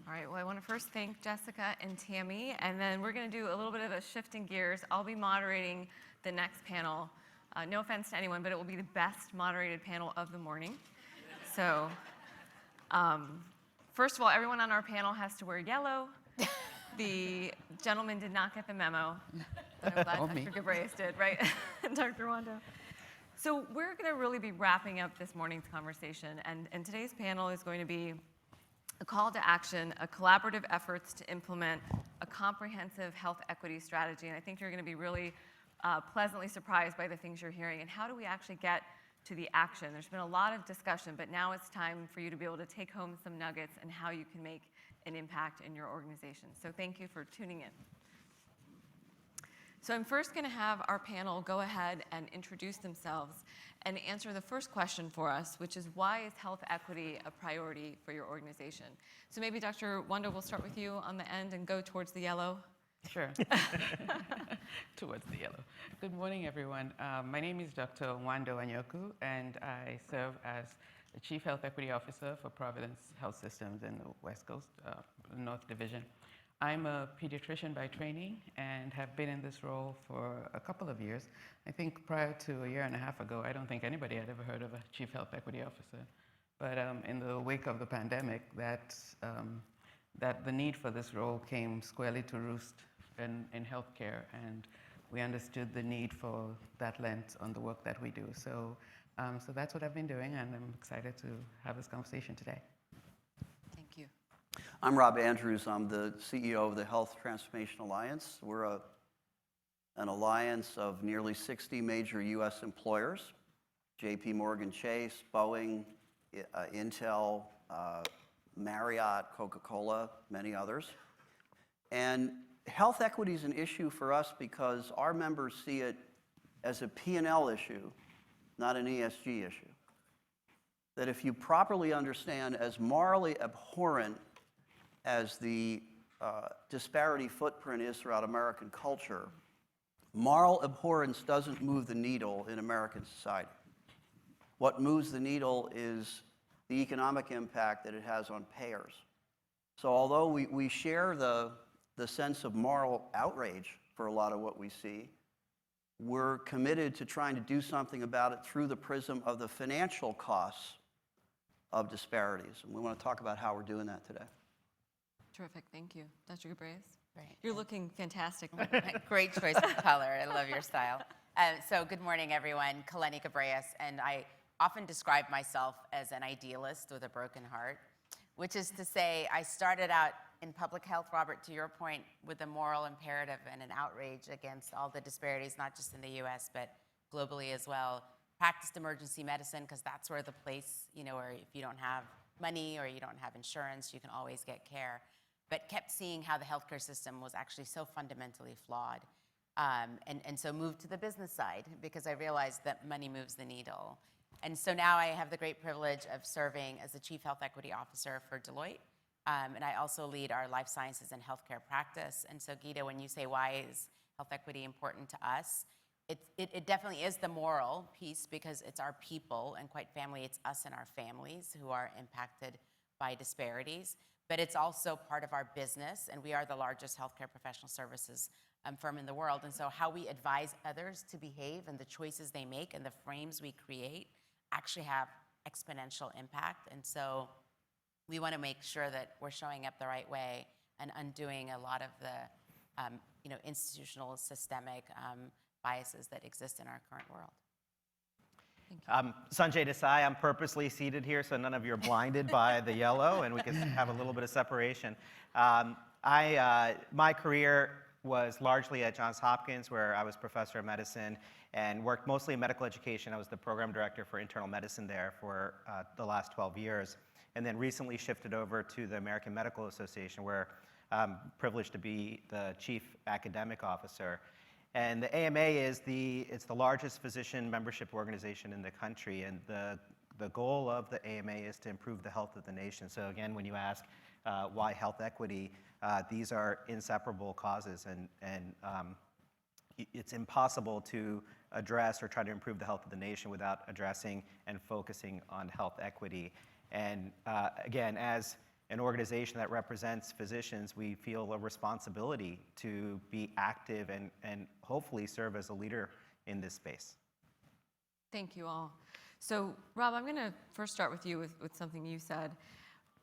All right, well, I want to first thank Jessica and Tammy, and then we're going to do a little bit of a shift in gears. I'll be moderating the next panel. No offense to anyone, but it will be the best moderated panel of the morning. So, first of all, everyone on our panel has to wear yellow. The gentleman did not get the memo, but I'm glad Dr. Gabreyes did, right? Dr. Wando. So we're going to really be wrapping up this morning's conversation, and today's panel is going to be a call to action, a collaborative efforts to implement a comprehensive health equity strategy. And I think you're going to be really pleasantly surprised by the things you're hearing. And how do we actually get to the action? There's been a lot of discussion, but now it's time for you to be able to take home some nuggets and how you can make an impact in your organization. So thank you for tuning in. So I'm first going to have our panel go ahead and introduce themselves and answer the first question for us, which is why is health equity a priority for your organization? So maybe Dr. Wando, we'll start with you on the end and go towards the yellow. Sure. Towards the yellow. Good morning, everyone. My name is Dr. Wando Anyoku, and I serve as the Chief Health Equity Officer for Providence Health Systems in the West Coast, North Division. I'm a pediatrician by training and have been in this role for a couple of years. I think prior to a year and a half ago, I don't think anybody had ever heard of a Chief Health Equity Officer. But in the wake of the pandemic, that the need for this role came squarely to roost in healthcare, and we understood the need for that lens on the work that we do. So that's what I've been doing, and I'm excited to have this conversation today. Thank you. I'm Rob Andrews. I'm the CEO of the Health Transformation Alliance. We're an alliance of nearly 60 major U.S. employers, J.P. Morgan Chase, Boeing, Intel, Marriott, Coca-Cola, many others. And health equity is an issue for us because our members see it as a P&L issue, not an ESG issue. That if you properly understand, as morally abhorrent as the disparity footprint is throughout American culture, moral abhorrence doesn't move the needle in American society. What moves the needle is the economic impact that it has on payers. So although we share the sense of moral outrage for a lot of what we see, we're committed to trying to do something about it through the prism of the financial costs of disparities. And we want to talk about how we're doing that today. Terrific, thank you. Dr. Gabreyes? Great. You're looking fantastic. Great choice of color. I love your style. So good morning, everyone. Kaleni Gabreyes, and I often describe myself as an idealist with a broken heart, which is to say I started out in public health, Robert, to your point, with a moral imperative and an outrage against all the disparities, not just in the US, but globally as well. Practiced emergency medicine because that's where the place, where if you don't have money or you don't have insurance, you can always get care. But kept seeing how the healthcare system was actually so fundamentally flawed. And so moved to the business side because I realized that money moves the needle. And so now I have the great privilege of serving as the Chief Health Equity Officer for Deloitte. And I also lead our life sciences and healthcare practice. And so Gita, when you say why is health equity important to us, it definitely is the moral piece because it's our people, and quite frankly, it's us and our families who are impacted by disparities. But it's also part of our business, and we are the largest healthcare professional services firm in the world. And so how we advise others to behave and the choices they make and the frames we create actually have exponential impact. And so we want to make sure that we're showing up the right way and undoing a lot of the institutional systemic biases that exist in our current world. Sanjay Desai. I'm purposely seated here so none of you are blinded by the yellow and we can have a little bit of separation. My career was largely at Johns Hopkins, where I was professor of medicine and worked mostly in medical education. I was the program director for internal medicine there for the last 12 years, and then recently shifted over to the American Medical Association, where I'm privileged to be the chief academic officer. And the AMA is it's the largest physician membership organization in the country, and the goal of the AMA is to improve the health of the nation. So again, when you ask why health equity, these are inseparable causes, and it's impossible to address or try to improve the health of the nation without addressing and focusing on health equity. And again, as an organization that represents physicians, we feel a responsibility to be active and hopefully serve as a leader in this space. Thank you all. So, Rob, I'm going to first start with you with something you said.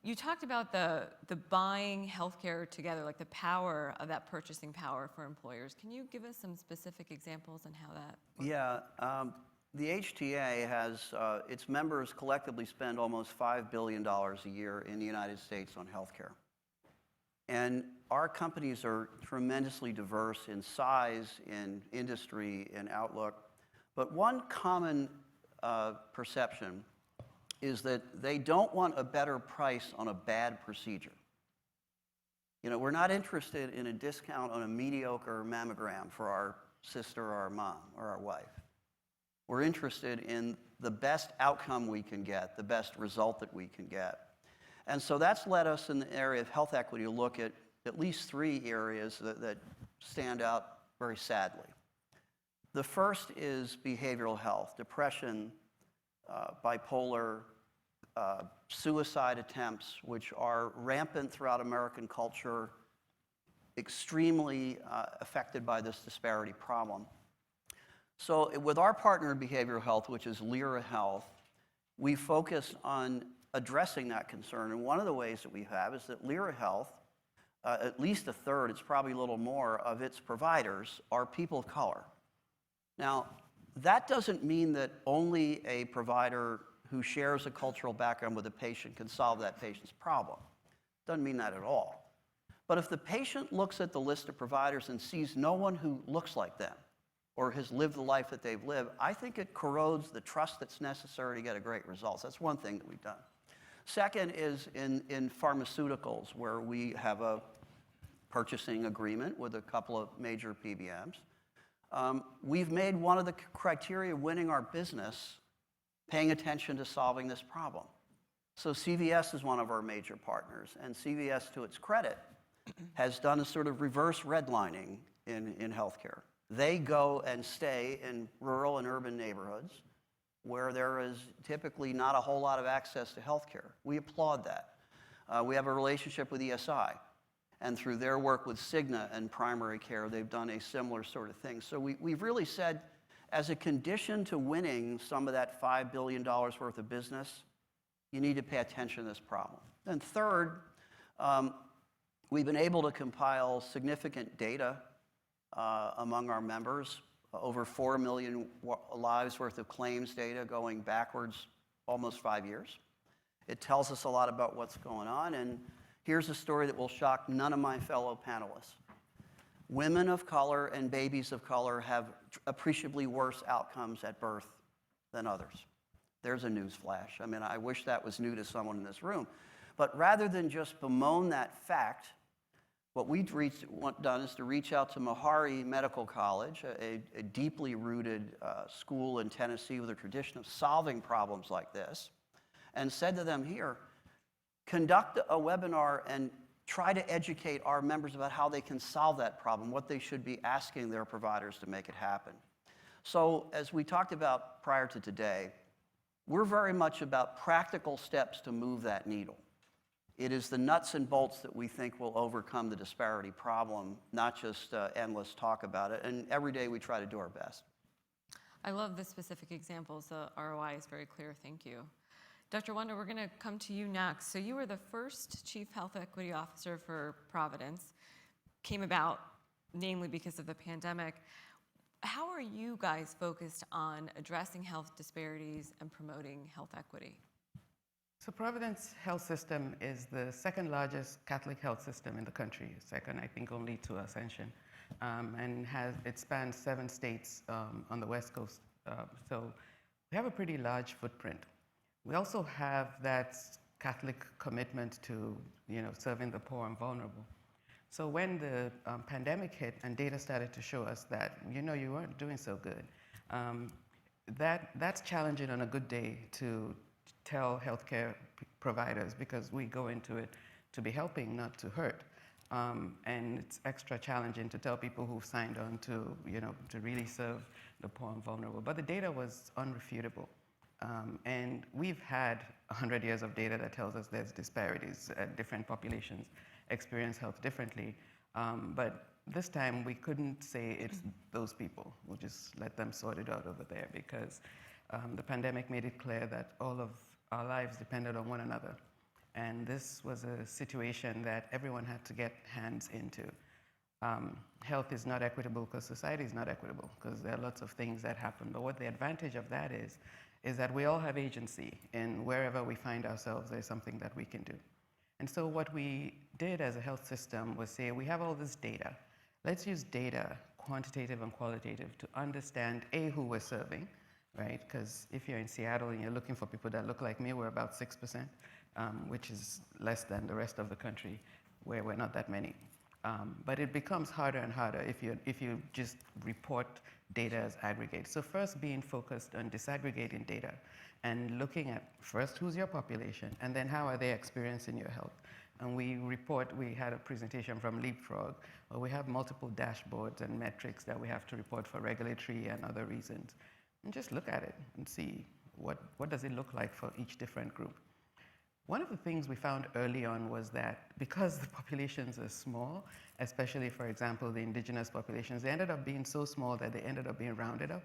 You talked about the buying healthcare together, like the power of that purchasing power for employers. Can you give us some specific examples on how that works? Yeah, the HTA has, its members collectively spend almost $5 billion a year in the United States on healthcare. And our companies are tremendously diverse in size, in industry, in outlook. But one common perception is that they don't want a better price on a bad procedure. You know, we're not interested in a discount on a mediocre mammogram for our sister or our mom or our wife. We're interested in the best outcome we can get, the best result that we can get. And so that's led us in the area of health equity to look at least 3 areas that stand out very sadly. The first is behavioral health, depression, bipolar, suicide attempts, which are rampant throughout American culture, extremely affected by this disparity problem. So with our partner in behavioral health, which is Lyra Health, we focus on addressing that concern. And one of the ways that we have is that Lyra Health, at least a third, it's probably a little more, of its providers are people of color. Now, that doesn't mean that only a provider who shares a cultural background with a patient can solve that patient's problem. Doesn't mean that at all. But if the patient looks at the list of providers and sees no one who looks like them or has lived the life that they've lived, I think it corrodes the trust that's necessary to get a great result. That's one thing that we've done. Second is in pharmaceuticals, where we have a purchasing agreement with a couple of major PBMs. We've made one of the criteria of winning our business paying attention to solving this problem. So CVS is one of our major partners, and CVS, to its credit, has done a sort of reverse redlining in healthcare. They go and stay in rural and urban neighborhoods where there is typically not a whole lot of access to healthcare. We applaud that. We have a relationship with ESI, and through their work with Cigna and primary care, they've done a similar sort of thing. So we've really said, as a condition to winning some of that $5 billion worth of business, you need to pay attention to this problem. And third, we've been able to compile significant data among our members, over 4 million lives worth of claims data going backwards almost 5 years. It tells us a lot about what's going on, and here's a story that will shock none of my fellow panelists. Women of color and babies of color have appreciably worse outcomes at birth than others. There's a news flash. I mean, I wish that was new to someone in this room. But rather than just bemoan that fact, what we've done is to reach out to Meharry Medical College, a deeply rooted school in Tennessee with a tradition of solving problems like this, and said to them, here, conduct a webinar and try to educate our members about how they can solve that problem, what they should be asking their providers to make it happen. So as we talked about prior to today, we're very much about practical steps to move that needle. It is the nuts and bolts that we think will overcome the disparity problem, not just endless talk about it. And every day we try to do our best. I love the specific examples. The ROI is very clear. Thank you. Dr. Wanda, we're going to come to you next. So you were the first Chief Health Equity Officer for Providence. Came about namely because of the pandemic. How are you guys focused on addressing health disparities and promoting health equity? So Providence Health System is the second largest Catholic health system in the country, second, I think, only to Ascension, and it spans 7 states on the West Coast. So we have a pretty large footprint. We also have that Catholic commitment to, serving the poor and vulnerable. So when the pandemic hit and data started to show us that, you weren't doing so good, that's challenging on a good day to tell healthcare providers, because we go into it to be helping, not to hurt. And it's extra challenging to tell people who've signed on to, to really serve the poor and vulnerable. But the data was unrefutable. And we've had 100 years of data that tells us there's disparities. Different populations experience health differently. But this time, we couldn't say it's those people. We'll just let them sort it out over there because the pandemic made it clear that all of our lives depended on one another. And this was a situation that everyone had to get hands into. Health is not equitable because society is not equitable, because there are lots of things that happen. But what the advantage of that is that we all have agency, and wherever we find ourselves, there's something that we can do. And so what we did as a health system was say, we have all this data. Let's use data, quantitative and qualitative, to understand, A, who we're serving, right? Because if you're in Seattle and you're looking for people that look like me, we're about 6%, which is less than the rest of the country, where we're not that many. But it becomes harder and harder if you just report data as aggregate. So first being focused on disaggregating data and looking at first who's your population and then how are they experiencing your health. And we had a presentation from Leapfrog where we have multiple dashboards and metrics that we have to report for regulatory and other reasons. And just look at it and see what does it look like for each different group. One of the things we found early on was that because the populations are small, especially, for example, the indigenous populations, they ended up being so small that they ended up being rounded up.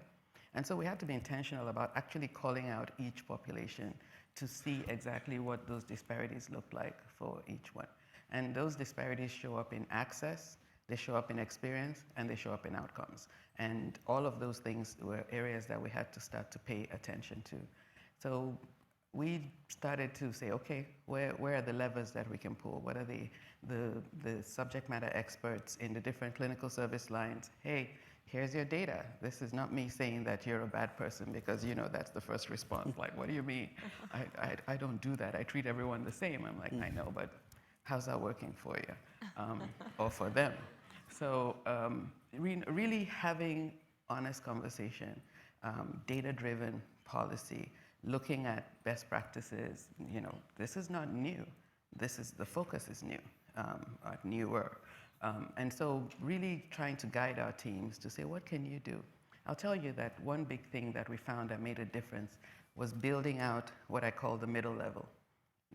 And so we had to be intentional about actually calling out each population to see exactly what those disparities look like for each one. And those disparities show up in access, they show up in experience, and they show up in outcomes. And all of those things were areas that we had to start to pay attention to. So we started to say, okay, where are the levers that we can pull? What are the subject matter experts in the different clinical service lines? Hey, here's your data. This is not me saying that you're a bad person because, that's the first response. Like, what do you mean? I don't do that. I treat everyone the same. I'm like, I know, but how's that working for you or for them? So really having honest conversation, data-driven policy, looking at best practices, this is not new. The focus is new, newer. And so really trying to guide our teams to say, what can you do? I'll tell you that one big thing that we found that made a difference was building out what I call the middle level.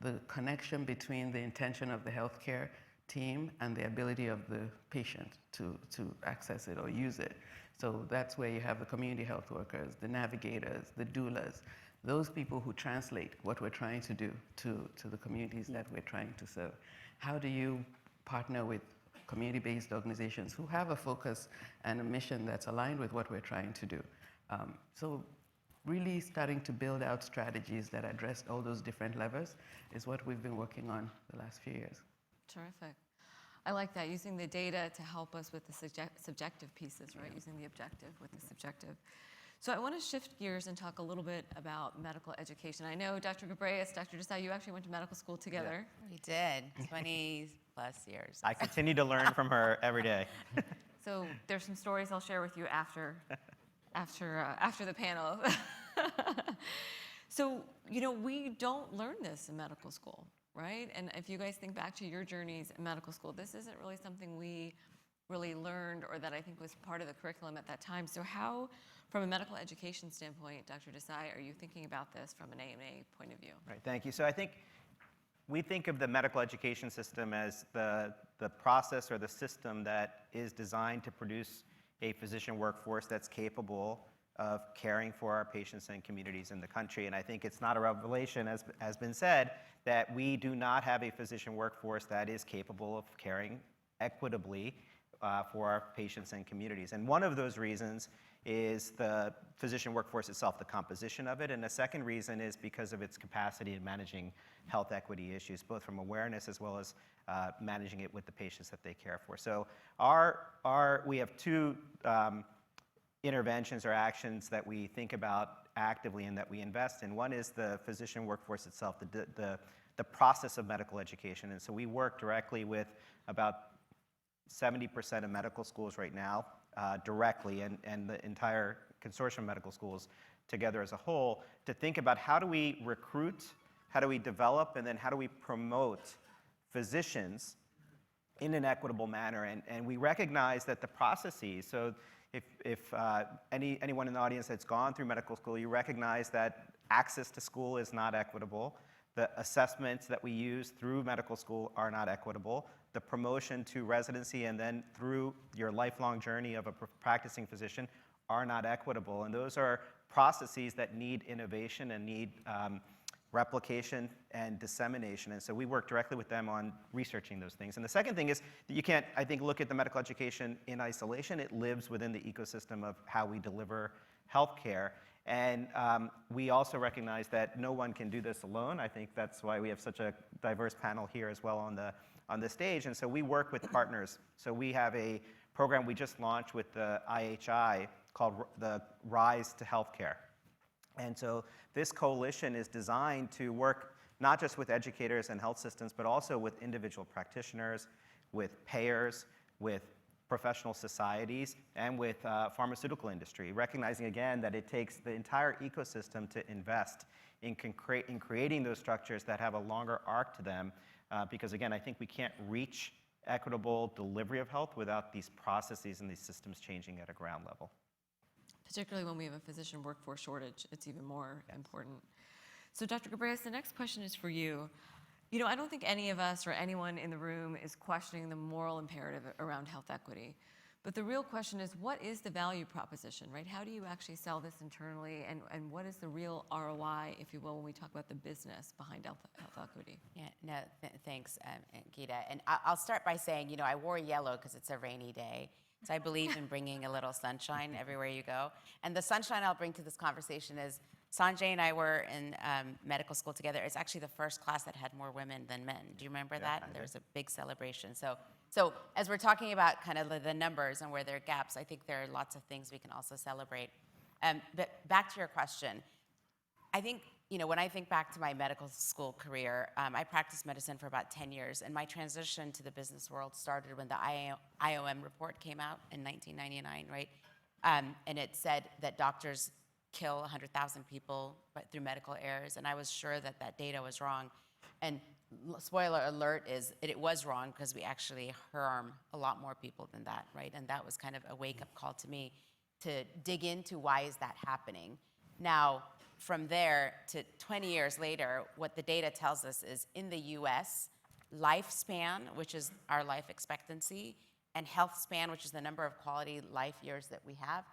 The connection between the intention of the healthcare team and the ability of the patient to access it or use it. So that's where you have the community health workers, the navigators, the doulas, those people who translate what we're trying to do to the communities that we're trying to serve. How do you partner with community-based organizations who have a focus and a mission that's aligned with what we're trying to do? So really starting to build out strategies that address all those different levers is what we've been working on the last few years. Terrific. I like that, using the data to help us with the subjective pieces, right? Using the objective with the subjective. So I want to shift gears and talk a little bit about medical education. I know Dr. Ghebreyesus, Dr. Desai, you actually went to medical school together. Yeah. We did, 20 plus years. I continue to learn from her every day. So there's some stories I'll share with you after the panel. So, we don't learn this in medical school, right? And if you guys think back to your journeys in medical school, this isn't really something we really learned or that I think was part of the curriculum at that time. So how, from a medical education standpoint, Dr. Desai, are you thinking about this from an AMA point of view? Right, thank you. So I think we think of the medical education system as the process or the system that is designed to produce a physician workforce that's capable of caring for our patients and communities in the country. And I think it's not a revelation, as has been said, that we do not have a physician workforce that is capable of caring equitably for our patients and communities. And one of those reasons is the physician workforce itself, the composition of it. And the second reason is because of its capacity in managing health equity issues, both from awareness as well as managing it with the patients that they care for. So we have two interventions or actions that we think about actively and that we invest in. One is the physician workforce itself, the process of medical education. And so we work directly with about 70% of medical schools right now directly, and the entire consortium of medical schools together as a whole, to think about how do we recruit, how do we develop, and then how do we promote physicians in an equitable manner. And we recognize that the processes, so if anyone in the audience that's gone through medical school, you recognize that access to school is not equitable, The assessments that we use through medical school are not equitable. The promotion to residency and then through your lifelong journey of a practicing physician are not equitable. And those are processes that need innovation and need replication and dissemination. And so we work directly with them on researching those things. And the second thing is that you can't, I think, look at the medical education in isolation. It lives within the ecosystem of how we deliver healthcare. And we also recognize that no one can do this alone. I think that's why we have such a diverse panel here as well on the stage. And so we work with partners. So we have a program we just launched with the IHI called the Rise to Healthcare. And so this coalition is designed to work not just with educators and health systems, but also with individual practitioners, with payers, with professional societies, and with pharmaceutical industry, recognizing again that it takes the entire ecosystem to invest in creating those structures that have a longer arc to them, because again, I think we can't reach equitable delivery of health without these processes and these systems changing at a ground level. Particularly when we have a physician workforce shortage, it's even more important. So Dr. Gabreas, the next question is for you. You know, I don't think any of us or anyone in the room is questioning the moral imperative around health equity. But the real question is, what is the value proposition, right? How do you actually sell this internally, and what is the real ROI, if you will, when we talk about the business behind health equity? Yeah, no, thanks, Geeta. And I'll start by saying, you know, I wore yellow because it's a rainy day. So I believe in bringing a little sunshine everywhere you go. And the sunshine I'll bring to this conversation is Sanjay and I were in medical school together. It's actually the first class that had more women than men. Do you remember that? There was a big celebration. So as we're talking about kind of the numbers and where there are gaps, I think there are lots of things we can also celebrate. But back to your question, I think, you know, when I think back to my medical school career, I practiced medicine for about 10 years, and my transition to the business world started when the IOM report came out in 1999, right? And it said that doctors kill 100,000 people through medical errors, and I was sure that that data was wrong. And spoiler alert is it was wrong, because we actually harm a lot more people than that, right? And that was kind of a wake-up call to me to dig into why is that happening. Now, from there to 20 years later, what the data tells us is in the US, lifespan, which is our life expectancy, and health span, which is the number of quality life years that we have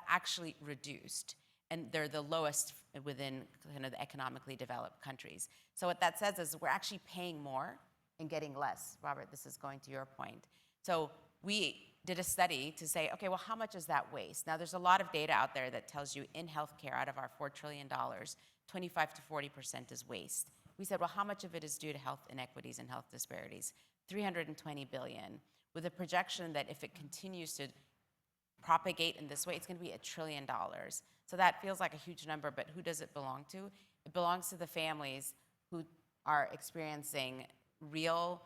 actually reduced. And they're the lowest within kind of the economically developed countries. So what that says is we're actually paying more and getting less. Robert, this is going to your point. So we did a study to say, okay, well, how much is that waste? Now, there's a lot of data out there that tells you in healthcare, out of our $4 trillion, 25 to 40% is waste. We said, well, how much of it is due to health inequities and health disparities? 320 billion, with a projection that if it continues to propagate in this way, it's going to be $1 trillion. So that feels like a huge number, but who does it belong to? It belongs to the families who are experiencing real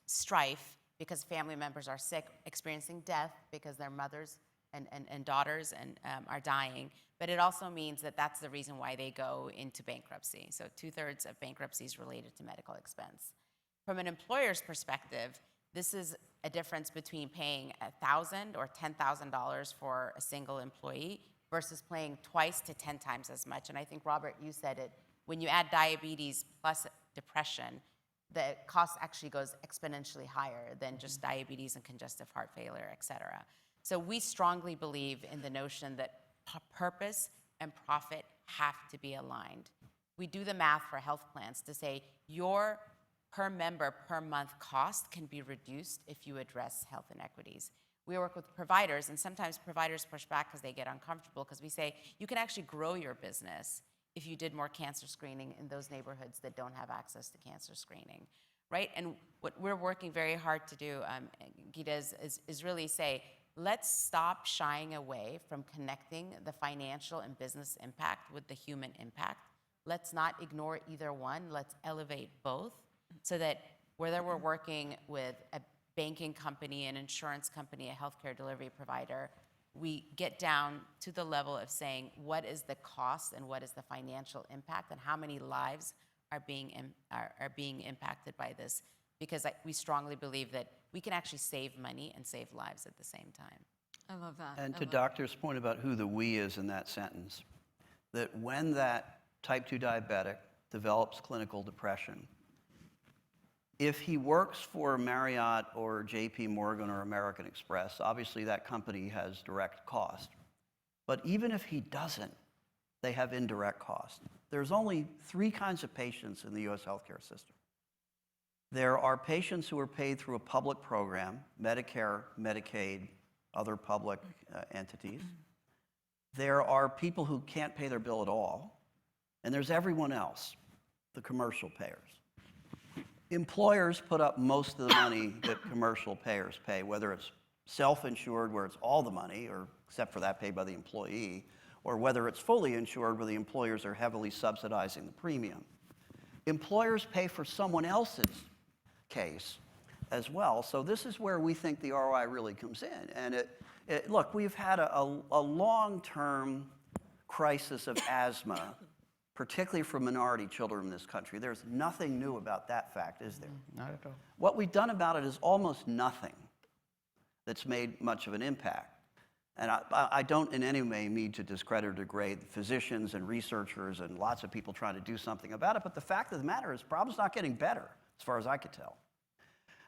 strife because family members are sick, experiencing death because their mothers and daughters are dying. But it also means that that's the reason why they go into bankruptcy. So 2/3 of bankruptcy is related to medical expense. From an employer's perspective, this is a difference between paying $1,000 or $10,000 for a single employee versus paying twice to 10 times as much. And I think, Robert, you said it, when you add diabetes plus depression, the cost actually goes exponentially higher than just diabetes and congestive heart failure, et cetera. So we strongly believe in the notion that purpose and profit have to be aligned. We do the math for health plans to say your per member per month cost can be reduced if you address health inequities. We work with providers, and sometimes providers push back because they get uncomfortable, because we say you can actually grow your business if you did more cancer screening in those neighborhoods that don't have access to cancer screening, right? And what we're working very hard to do, Geeta, is really say, let's stop shying away from connecting the financial and business impact with the human impact. Let's not ignore either one. Let's elevate both, so that whether we're working with a banking company, an insurance company, a healthcare delivery provider, we get down to the level of saying what is the cost and what is the financial impact and how many lives are being impacted by this, because we strongly believe that we can actually save money and save lives at the same time. I love that. And to Doctor's point about who the we is in that sentence, that when that type 2 diabetic develops clinical depression. If he works for Marriott or JP Morgan or American Express, obviously that company has direct cost. But even if he doesn't, they have indirect cost. There's only 3 kinds of patients in the US healthcare system. There are patients who are paid through a public program, Medicare, Medicaid, other public entities. There are people who can't pay their bill at all. And there's everyone else, the commercial payers. Employers put up most of the money that commercial payers pay, whether it's self-insured, where it's all the money, or except for that paid by the employee, or whether it's fully insured, where the employers are heavily subsidizing the premium. Employers pay for someone else's case as well. So this is where we think the ROI really comes in. And look, we've had a long-term crisis of asthma, particularly for minority children in this country. There's nothing new about that fact, is there? Not at all. What we've done about it is almost nothing that's made much of an impact. And I don't in any way mean to discredit or degrade physicians and researchers and lots of people trying to do something about it, but the fact of the matter is the problem's not getting better, as far as I could tell.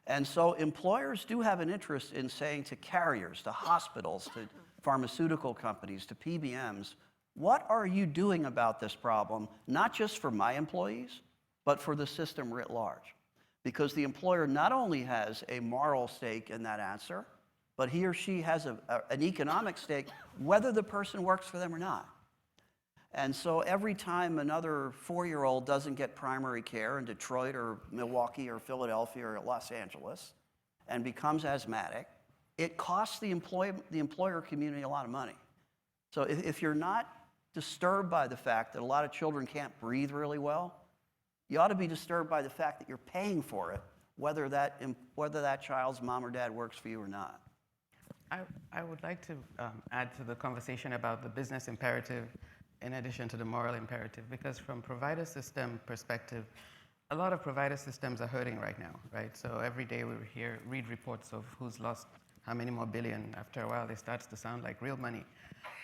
And so employers do have an interest in saying to carriers, to hospitals, to pharmaceutical companies, to PBMs, what are you doing about this problem, not just for my employees, but for the system writ large? Because the employer not only has a moral stake in that answer, but he or she has an economic stake, whether the person works for them or not. And so every time another 4-year-old doesn't get primary care in Detroit or Milwaukee or Philadelphia or Los Angeles and becomes asthmatic, it costs the employer community a lot of money. So if you're not disturbed by the fact that a lot of children can't breathe really well, you ought to be disturbed by the fact that you're paying for it, whether that child's mom or dad works for you or not. I would like to add to the conversation about the business imperative in addition to the moral imperative, because from provider system perspective, a lot of provider systems are hurting right now, right? So every day we read reports of who's lost how many more billion. After a while, it starts to sound like real money.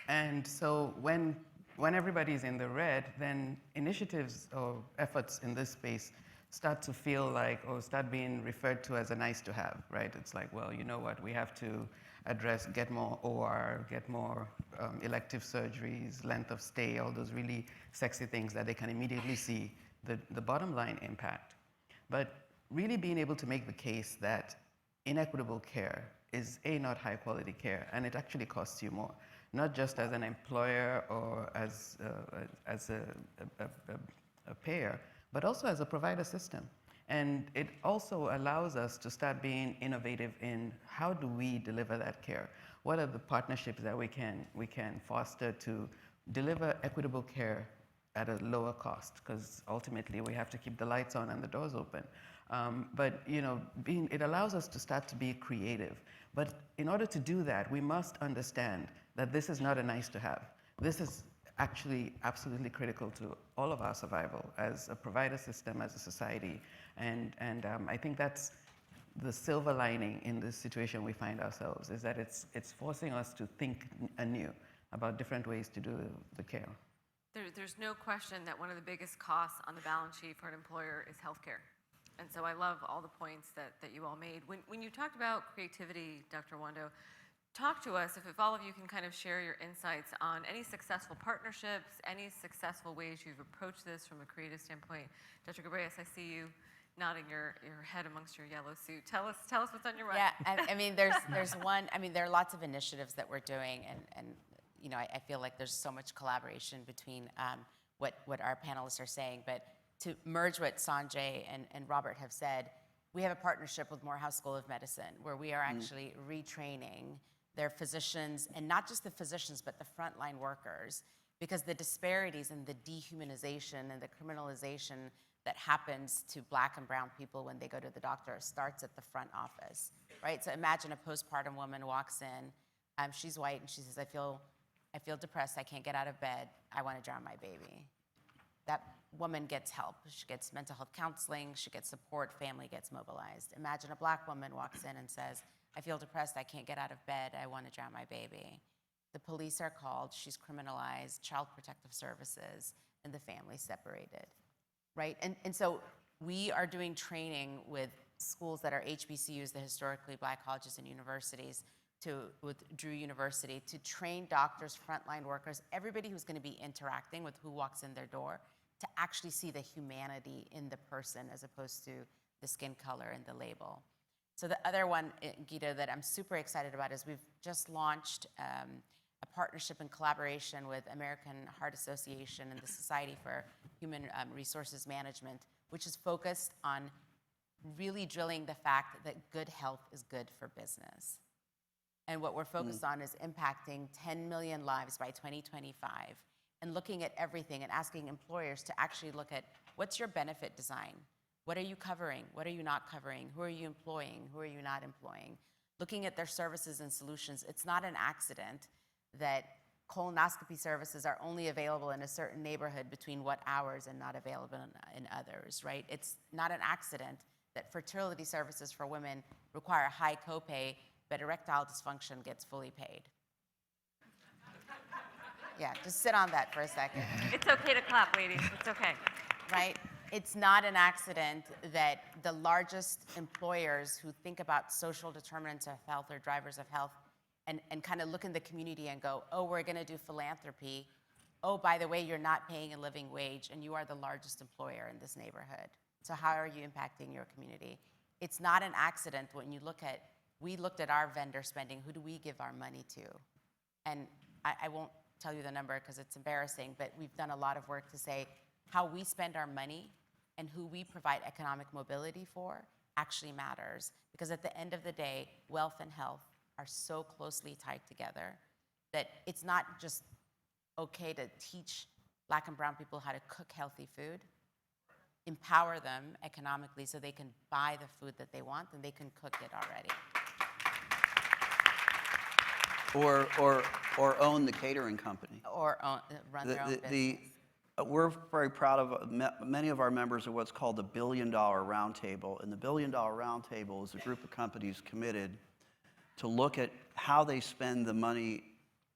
And so when everybody's in the red, then initiatives or efforts in this space start to feel like, or start being referred to as a nice to have, right? It's like, well, you know what, we have to get more OR, get more elective surgeries, length of stay, all those really sexy things that they can immediately see the bottom line impact. But really being able to make the case that inequitable care is not high quality care, and it actually costs you more, not just as an employer or as a payer, but also as a provider system. And it also allows us to start being innovative in how do we deliver that care? What are the partnerships that we can foster to deliver equitable care at a lower cost? Because ultimately we have to keep the lights on and the doors open. But it allows us to start to be creative. But in order to do that, we must understand that this is not a nice to have. This is actually absolutely critical to all of our survival as a provider system, as a society. And I think that's the silver lining in this situation we find ourselves, is that it's forcing us to think anew about different ways to do the care. There's no question that one of the biggest costs on the balance sheet for an employer is healthcare. And so I love all the points that you all made. When you talked about creativity, Dr. Wando, talk to us, if all of you can kind of share your insights on any successful partnerships, any successful ways you've approached this from a creative standpoint. Dr. Ghebreyesus, I see you nodding your head amongst your yellow suit. Tell us what's on your mind. Yeah, I mean, there's one, I mean, there are lots of initiatives that we're doing, and I feel like there's so much collaboration between what our panelists are saying, but to merge what Sanjay and Robert have said, we have a partnership with Morehouse School of Medicine where we are actually retraining their physicians, and not just the physicians, but the frontline workers, because the disparities and the dehumanization and the criminalization that happens to Black and brown people when they go to the doctor starts at the front office, right? So imagine a postpartum woman walks in, she's white, and she says, I feel depressed, I can't get out of bed, I want to drown my baby. That woman gets help. She gets mental health counseling, she gets support, family gets mobilized. Imagine a Black woman walks in and says, I feel depressed, I can't get out of bed, I want to drown my baby. The police are called, she's criminalized, Child Protective Services, and the family's separated. right? And so we are doing training with schools that are HBCUs, the historically black colleges and universities, with Drew University, to train doctors, frontline workers, everybody who's going to be interacting with who walks in their door, to actually see the humanity in the person as opposed to the skin color and the label. So the other one, Gita, that I'm super excited about is we've just launched a partnership and collaboration with American Heart Association and the Society for Human Resources Management, which is focused on really drilling the fact that good health is good for business. And what we're focused on is impacting 10 million lives by 2025 and looking at everything and asking employers to actually look at what's your benefit design? What are you covering? What are you not covering? Who are you employing? Who are you not employing? Looking at their services and solutions. It's not an accident that colonoscopy services are only available in a certain neighborhood between what hours and not available in others, right? It's not an accident that fertility services for women require a high copay, but erectile dysfunction gets fully paid. Yeah, just sit on that for a second. It's okay to clap, ladies. It's okay. Right? It's not an accident that the largest employers who think about social determinants of health or drivers of health and kind of look in the community and go, oh, we're going to do philanthropy. Oh, by the way, you're not paying a living wage and you are the largest employer in this neighborhood. So how are you impacting your community? It's not an accident when you look at, we looked at our vendor spending, who do we give our money to? And I won't tell you the number because it's embarrassing, but we've done a lot of work to say how we spend our money and who we provide economic mobility for actually matters. Because at the end of the day, wealth and health are so closely tied together that it's not just okay to teach Black and brown people how to cook healthy food. Empower them economically so they can buy the food that they want and they can cook it already. Or own the catering company. Or run their own business. We're very proud of many of our members of what's called the $1 Billion Roundtable. And the $1 Billion Roundtable is a group of companies committed to look at how they spend the money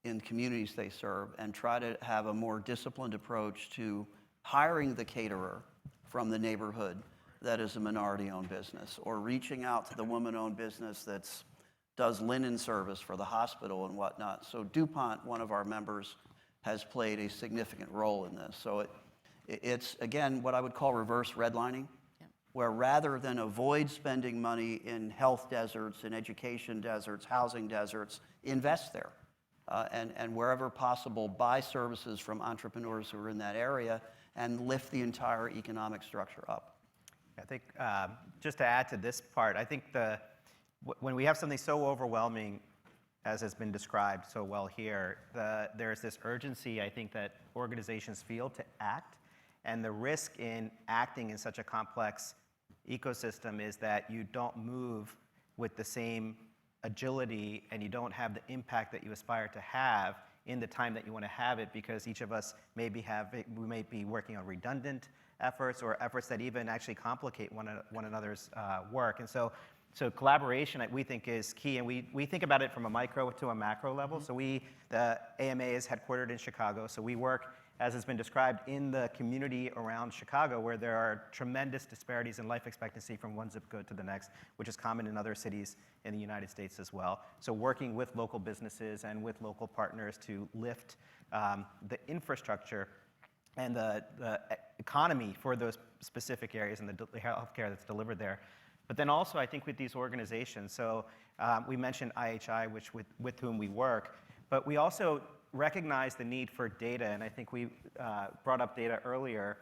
in communities they serve and try to have a more disciplined approach to hiring the caterer from the neighborhood that is a minority-owned business, or reaching out to the woman-owned business that does linen service for the hospital and whatnot. So DuPont, one of our members, has played a significant role in this. So it's, again, what I would call reverse redlining, where rather than avoid spending money in health deserts, in education deserts, housing deserts, invest there. And wherever possible, buy services from entrepreneurs who are in that area and lift the entire economic structure up. I think just to add to this part, I think when we have something so overwhelming as has been described so well here, there's this urgency, I think, that organizations feel to act. And the risk in acting in such a complex ecosystem is that you don't move with the same agility and you don't have the impact that you aspire to have in the time that you want to have it, because each of us we may be working on redundant efforts or efforts that even actually complicate one another's work. And so collaboration, we think, is key, and we think about it from a micro to a macro level. So the AMA is headquartered in Chicago, so we work, as has been described, in the community around Chicago, where there are tremendous disparities in life expectancy from one zip code to the next, which is common in other cities in the United States as well. So working with local businesses and with local partners to lift the infrastructure and the economy for those specific areas and the healthcare that's delivered there. But then also, I think, with these organizations, so we mentioned IHI, with whom we work, but we also recognize the need for data, and I think we brought up data earlier.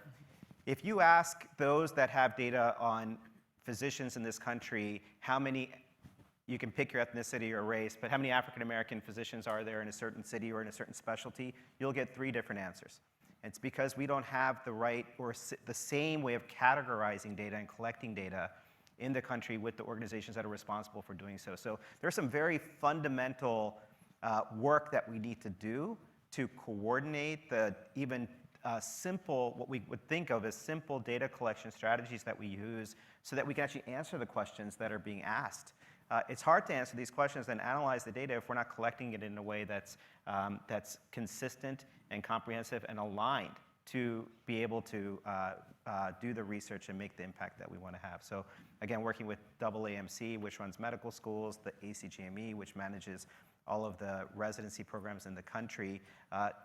If you ask those that have data on physicians in this country, how many, you can pick your ethnicity or race, but how many African American physicians are there in a certain city or in a certain specialty, you'll get 3 different answers. It's because we don't have the right or the same way of categorizing data and collecting data in the country with the organizations that are responsible for doing so. So there's some very fundamental work that we need to do to coordinate the even simple, what we would think of as simple data collection strategies that we use so that we can actually answer the questions that are being asked. It's hard to answer these questions and analyze the data if we're not collecting it in a way that's consistent and comprehensive and aligned to be able to do the research and make the impact that we want to have. So again, working with AAMC, which runs medical schools, the ACGME, which manages all of the residency programs in the country,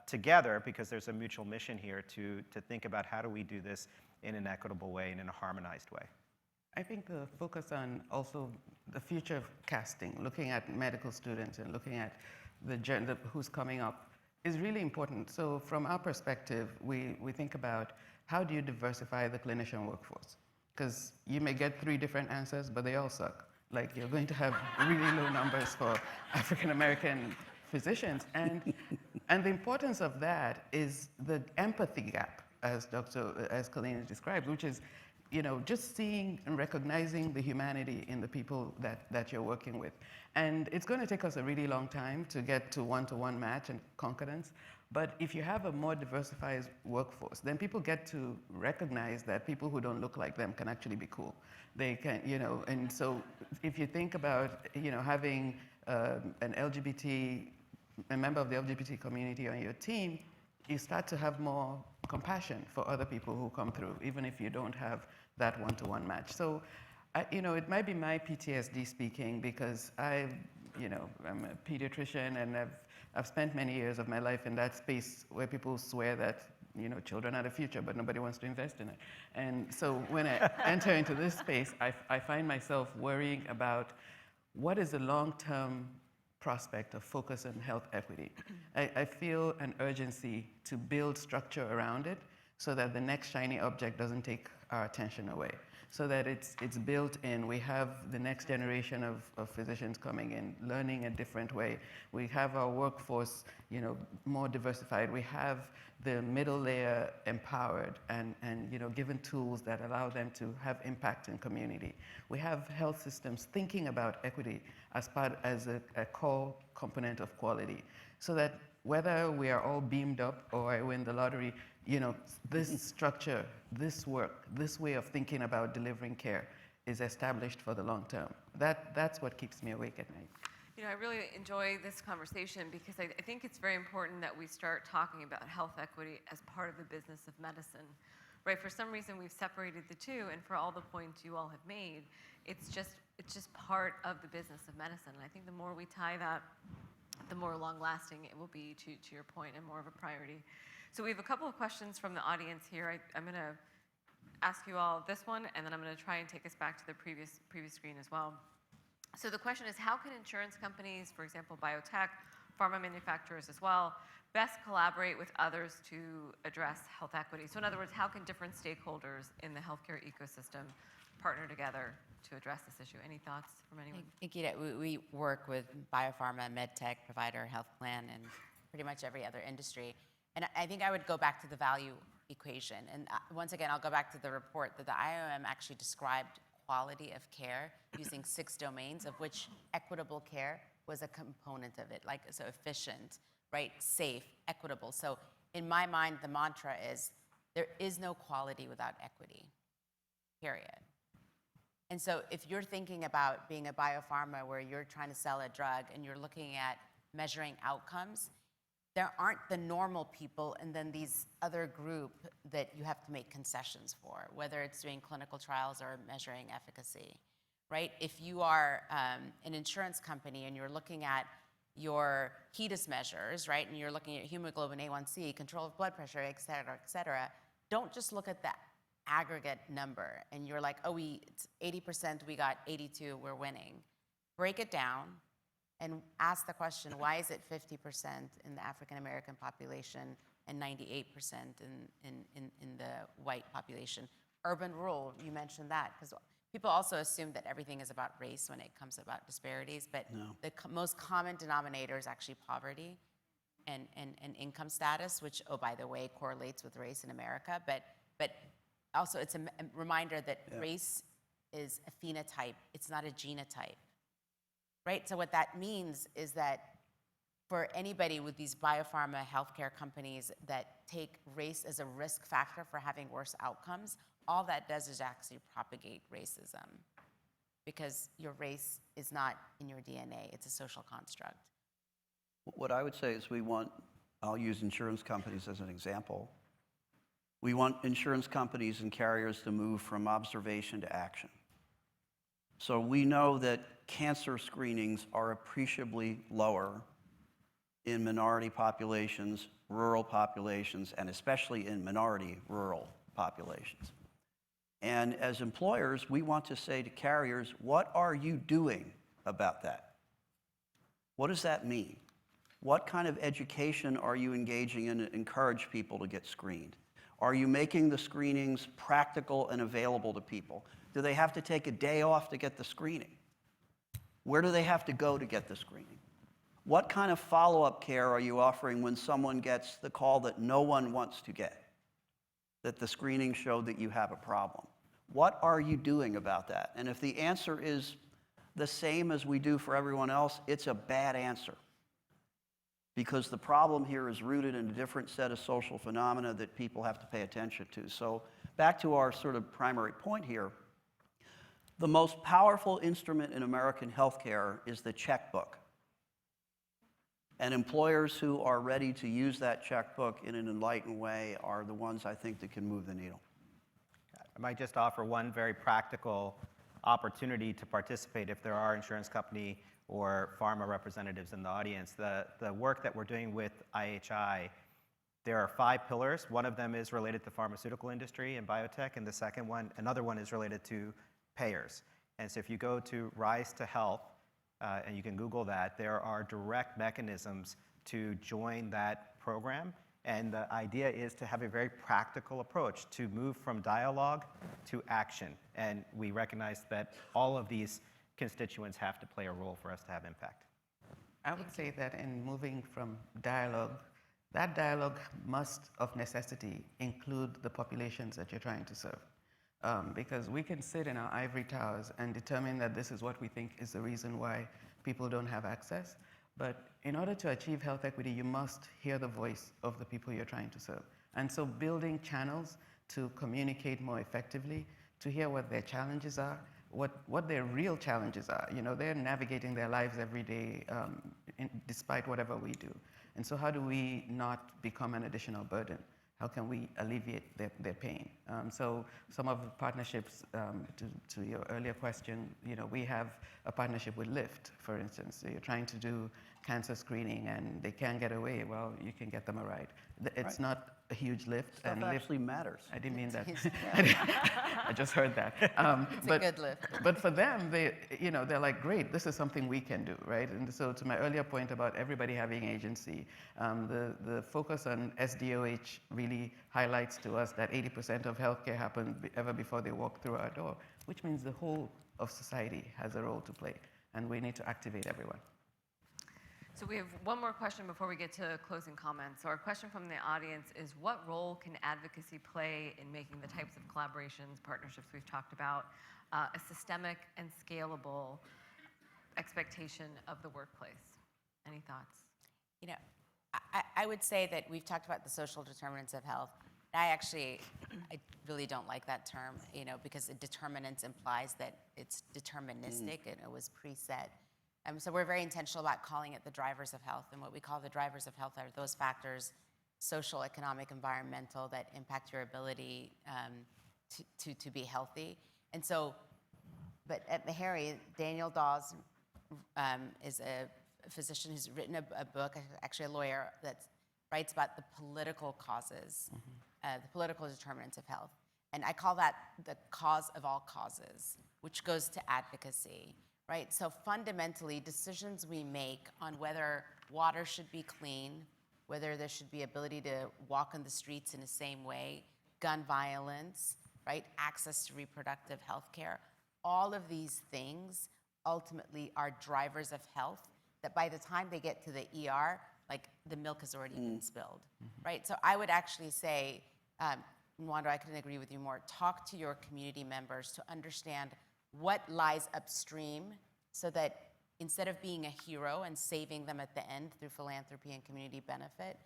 together, because there's a mutual mission here to think about how do we do this in an equitable way and in a harmonized way. I think the focus on also the future of casting, looking at medical students and looking at the gender who's coming up is really important. So from our perspective, we think about how do you diversify the clinician workforce? Because you may get 3 different answers, but they all suck. Like you're going to have really low numbers for African American physicians. And the importance of that is the empathy gap, as Colleen described, which is, just seeing and recognizing the humanity in the people that you're working with. And it's going to take us a really long time to get to one-to-one match and concordance. But if you have a more diversified workforce, then people get to recognize that people who don't look like them can actually be cool. They can, and so if you think about, having a member of the LGBT community on your team, you start to have more compassion for other people who come through, even if you don't have that one-to-one match. So, it might be my PTSD speaking because I'm a pediatrician and I've spent many years of my life in that space where people swear that, children are the future, but nobody wants to invest in it. And so when I enter into this space, I find myself worrying about what is the long-term prospect of focus on health equity. I feel an urgency to build structure around it so that the next shiny object doesn't take our attention away, so that it's built in. We have the next generation of physicians coming in, learning a different way. We have our workforce, more diversified. We have the middle layer empowered and given tools that allow them to have impact in community. We have health systems thinking about equity as a core component of quality, so that whether we are all beamed up or I win the lottery, this structure, this work, this way of thinking about delivering care is established for the long term. That's what keeps me awake at night. I really enjoy this conversation because I think it's very important that we start talking about health equity as part of the business of medicine, right? For some reason, we've separated the two, and for all the points you all have made, it's just part of the business of medicine. And I think the more we tie that, the more long-lasting it will be, to your point, and more of a priority. So we have a couple of questions from the audience here. I'm going to ask you all this one, and then I'm going to try and take us back to the previous screen as well. So the question is, how can insurance companies, for example, biotech, pharma manufacturers as well, best collaborate with others to address health equity? So in other words, how can different stakeholders in the healthcare ecosystem partner together to address this issue? Any thoughts from anyone? We work with biopharma, medtech, provider, health plan, and pretty much every other industry. And I think I would go back to the value equation. And once again, I'll go back to the report that the IOM actually described quality of care using 6 domains, of which equitable care was a component of it, like so efficient, right, safe, equitable. So in my mind, the mantra is there is no quality without equity, period. And so if you're thinking about being a biopharma where you're trying to sell a drug and you're looking at measuring outcomes, there aren't the normal people and then these other group that you have to make concessions for, whether it's doing clinical trials or measuring efficacy, right? If you are an insurance company and you're looking at your HEDIS measures, right, and you're looking at hemoglobin A1C, control of blood pressure, et cetera, don't just look at the aggregate number and you're like, oh, it's 80%, we got 82, we're winning. Break it down and ask the question, why is it 50% in the African American population and 98% in the white population? Urban, rural, you mentioned that, because people also assume that everything is about race when it comes about disparities, but No. the most common denominator is actually poverty and income status, which, oh, by the way, correlates with race in America, but also it's a reminder that race is a phenotype, it's not a genotype. Right, so what that means is that for anybody with these biopharma healthcare companies that take race as a risk factor for having worse outcomes, all that does is actually propagate racism because your race is not in your DNA, it's a social construct. What I would say is I'll use insurance companies as an example. We want insurance companies and carriers to move from observation to action. So we know that cancer screenings are appreciably lower in minority populations, rural populations, and especially in minority rural populations. And as employers, we want to say to carriers, what are you doing about that? What does that mean? What kind of education are you engaging in to encourage people to get screened? Are you making the screenings practical and available to people? Do they have to take a day off to get the screening? Where do they have to go to get the screening? What kind of follow-up care are you offering when someone gets the call that no one wants to get, that the screening showed that you have a problem? What are you doing about that? And if the answer is the same as we do for everyone else, it's a bad answer. Because the problem here is rooted in a different set of social phenomena that people have to pay attention to. So back to our sort of primary point here, the most powerful instrument in American healthcare is the checkbook. And employers who are ready to use that checkbook in an enlightened way are the ones, I think, that can move the needle. I might just offer one very practical opportunity to participate if there are insurance company or pharma representatives in the audience. The work that we're doing with IHI, there are 5 pillars. One of them is related to pharmaceutical industry and biotech, and the second one, another one is related to payers. And so if you go to Rise to Health, and you can Google that, there are direct mechanisms to join that program. And the idea is to have a very practical approach to move from dialogue to action. And we recognize that all of these constituents have to play a role for us to have impact. I would say that in moving from dialogue, that dialogue must, of necessity, include the populations that you're trying to serve. Because we can sit in our ivory towers and determine that this is what we think is the reason why people don't have access. But in order to achieve health equity, you must hear the voice of the people you're trying to serve. And so building channels to communicate more effectively, to hear what their challenges are, what their real challenges are. You know, they're navigating their lives every day despite whatever we do. And so how do we not become an additional burden? How can we alleviate their pain? So some of the partnerships, to your earlier question, you know, we have a partnership with Lyft, for instance. So you're trying to do cancer screening and they can't get away. Well, you can get them a ride. It's not a huge lift. Stuff and actually matters. I didn't mean that. I just heard that. It's a good lift. But for them, they're like, great, this is something we can do, right? And so to my earlier point about everybody having agency, the focus on SDOH really highlights to us that 80% of healthcare happens ever before they walk through our door, which means the whole of society has a role to play, and we need to activate everyone. So we have one more question before we get to closing comments. So our question from the audience is, what role can advocacy play in making the types of collaborations, partnerships we've talked about, a systemic and scalable expectation of the workplace? Any thoughts? You know, I would say that we've talked about the social determinants of health. I really don't like that term, you know, because determinants implies that it's deterministic and it was preset. So we're very intentional about calling it the drivers of health. And what we call the drivers of health are those factors, social, economic, environmental, that impact your ability to be healthy. And so, but at Meharry, Daniel Dawes is a physician who's written a book, actually a lawyer, that writes about the political causes, the political determinants of health. And I call that the cause of all causes, which goes to advocacy. Right? So fundamentally, decisions we make on whether water should be clean, whether there should be ability to walk on the streets in the same way, gun violence, right? Access to reproductive health care, all of these things ultimately are drivers of health that by the time they get to the ER, like the milk has already been spilled, right? So I would actually say, Nwando, I couldn't agree with you more, talk to your community members to understand what lies upstream so that instead of being a hero and saving them at the end through philanthropy and community benefit,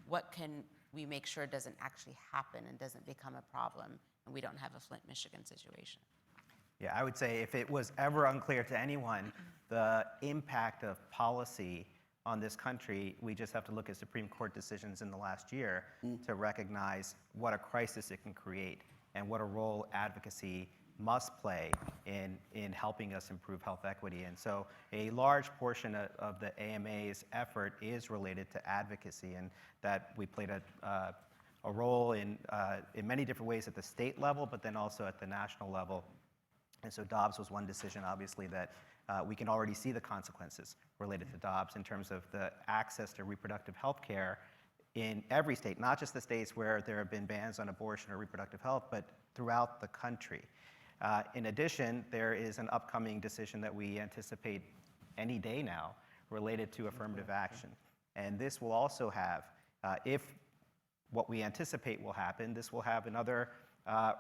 what can we make sure doesn't actually happen and doesn't become a problem and we don't have a Flint, Michigan situation? Yeah, I would say if it was ever unclear to anyone, the impact of policy on this country. We just have to look at Supreme Court decisions in the last year to recognize what a crisis it can create and what a role advocacy must play in helping us improve health equity. And so a large portion of the AMA's effort is related to advocacy, and that we played a role in many different ways at the state level, but then also at the national level. And so Dobbs was one decision, obviously, that we can already see the consequences related to Dobbs in terms of the access to reproductive health care in every state, not just the states where there have been bans on abortion or reproductive health, but throughout the country. In addition, there is an upcoming decision that we anticipate any day now related to affirmative action. And this will also have, if what we anticipate will happen, this will have another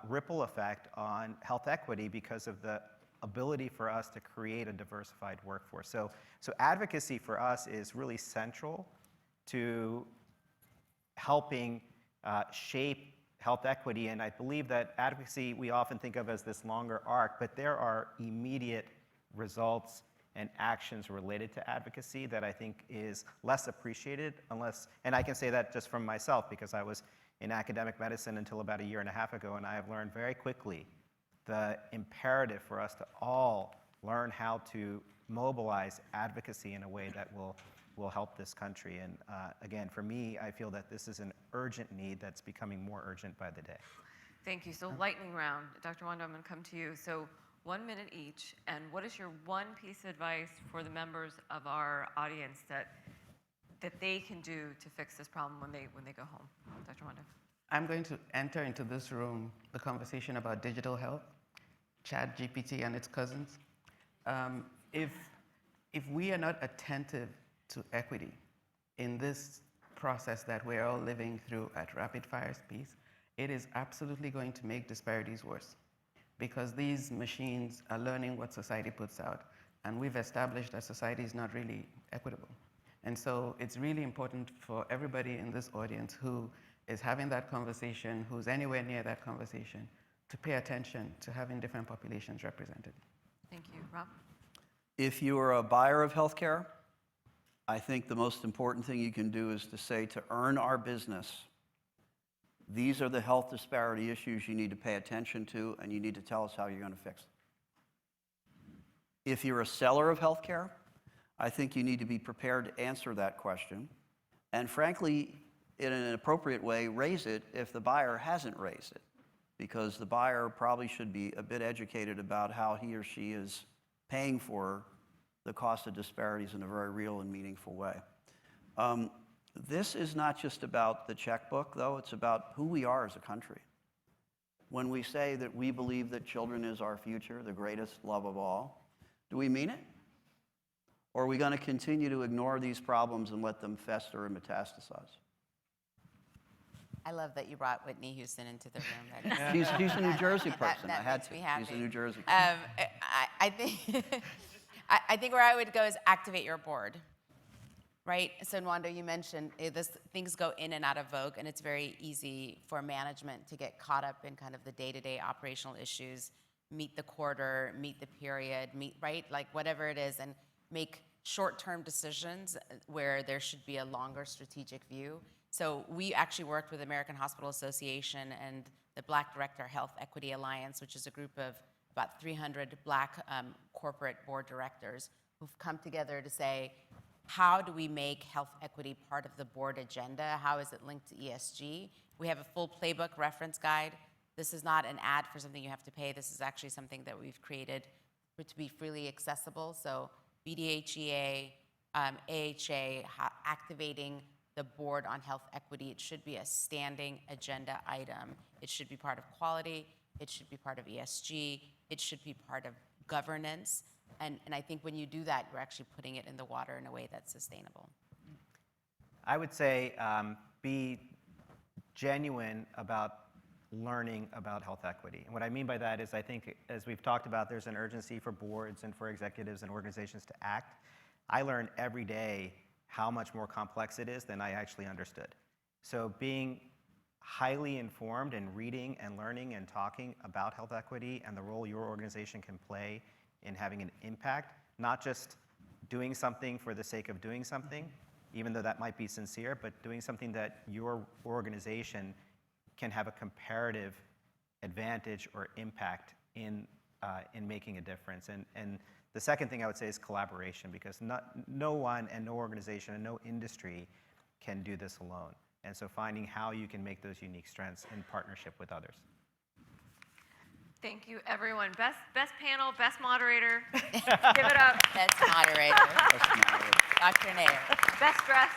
ripple effect on health equity because of the ability for us to create a diversified workforce. So advocacy for us is really central to helping shape health equity, and I believe that advocacy we often think of as this longer arc, but there are immediate results and actions related to advocacy that I think is less appreciated and I can say that just from myself because I was in academic medicine until about 1.5 years ago, and I have learned very quickly the imperative for us to all learn how to mobilize advocacy in a way that will help this country. And again, for me, I feel that this is an urgent need that's becoming more urgent by the day. Thank you. So lightning round. Dr. Wando, I'm going to come to you. So 1 minute each. And what is your one piece of advice for the members of our audience that they can do to fix this problem when they go home? Dr. Wando. I'm going to enter into this room the conversation about digital health, ChatGPT and its cousins. If we are not attentive to equity in this process that we're all living through at rapid fire speeds, it is absolutely going to make disparities worse because these machines are learning what society puts out, and we've established that society is not really equitable. And so it's really important for everybody in this audience who is having that conversation, who's anywhere near that conversation, to pay attention to having different populations represented. Thank you. Rob? If you are a buyer of healthcare, I think the most important thing you can do is to say, to earn our business, these are the health disparity issues you need to pay attention to, and you need to tell us how you're going to fix them. If you're a seller of healthcare, I think you need to be prepared to answer that question, and frankly, in an appropriate way, raise it if the buyer hasn't raised it, because the buyer probably should be a bit educated about how he or she is paying for the cost of disparities in a very real and meaningful way. This is not just about the checkbook, though. It's about who we are as a country. When we say that we believe that children is our future, the greatest love of all, do we mean it? Or are we going to continue to ignore these problems and let them fester and metastasize? I love that you brought Whitney Houston into the room. She's a New Jersey person. That I had makes to. me happy. She's a New Jersey person. I think where I would go is activate your board, right? So Nwando, you mentioned things go in and out of vogue, and it's very easy for management to get caught up in kind of the day-to-day operational issues, meet the quarter, meet the period, right? Like whatever it is, and make short-term decisions where there should be a longer strategic view. So we actually worked with the American Hospital Association and the Black Director Health Equity Alliance, which is a group of about 300 Black corporate board directors who've come together to say, how do we make health equity part of the board agenda? How is it linked to ESG? We have a full playbook reference guide. This is not an ad for something you have to pay. This is actually something that we've created to be freely accessible. So BDHEA, AHA, activating the board on health equity. It should be a standing agenda item. It should be part of quality. It should be part of ESG. It should be part of governance. And I think when you do that, you're actually putting it in the water in a way that's sustainable. I would say be genuine about learning about health equity. And what I mean by that is I think, as we've talked about, there's an urgency for boards and for executives and organizations to act. I learn every day how much more complex it is than I actually understood. So being highly informed and reading and learning and talking about health equity and the role your organization can play in having an impact, not just doing something for the sake of doing something, even though that might be sincere, but doing something that your organization can have a comparative advantage or impact in making a difference. And the second thing I would say is collaboration, because no one and no organization and no industry can do this alone. And so finding how you can make those unique strengths in partnership with others. Thank you, everyone. Best panel, best moderator. Give it up. That's moderator. Dr. Nair. Best dressed.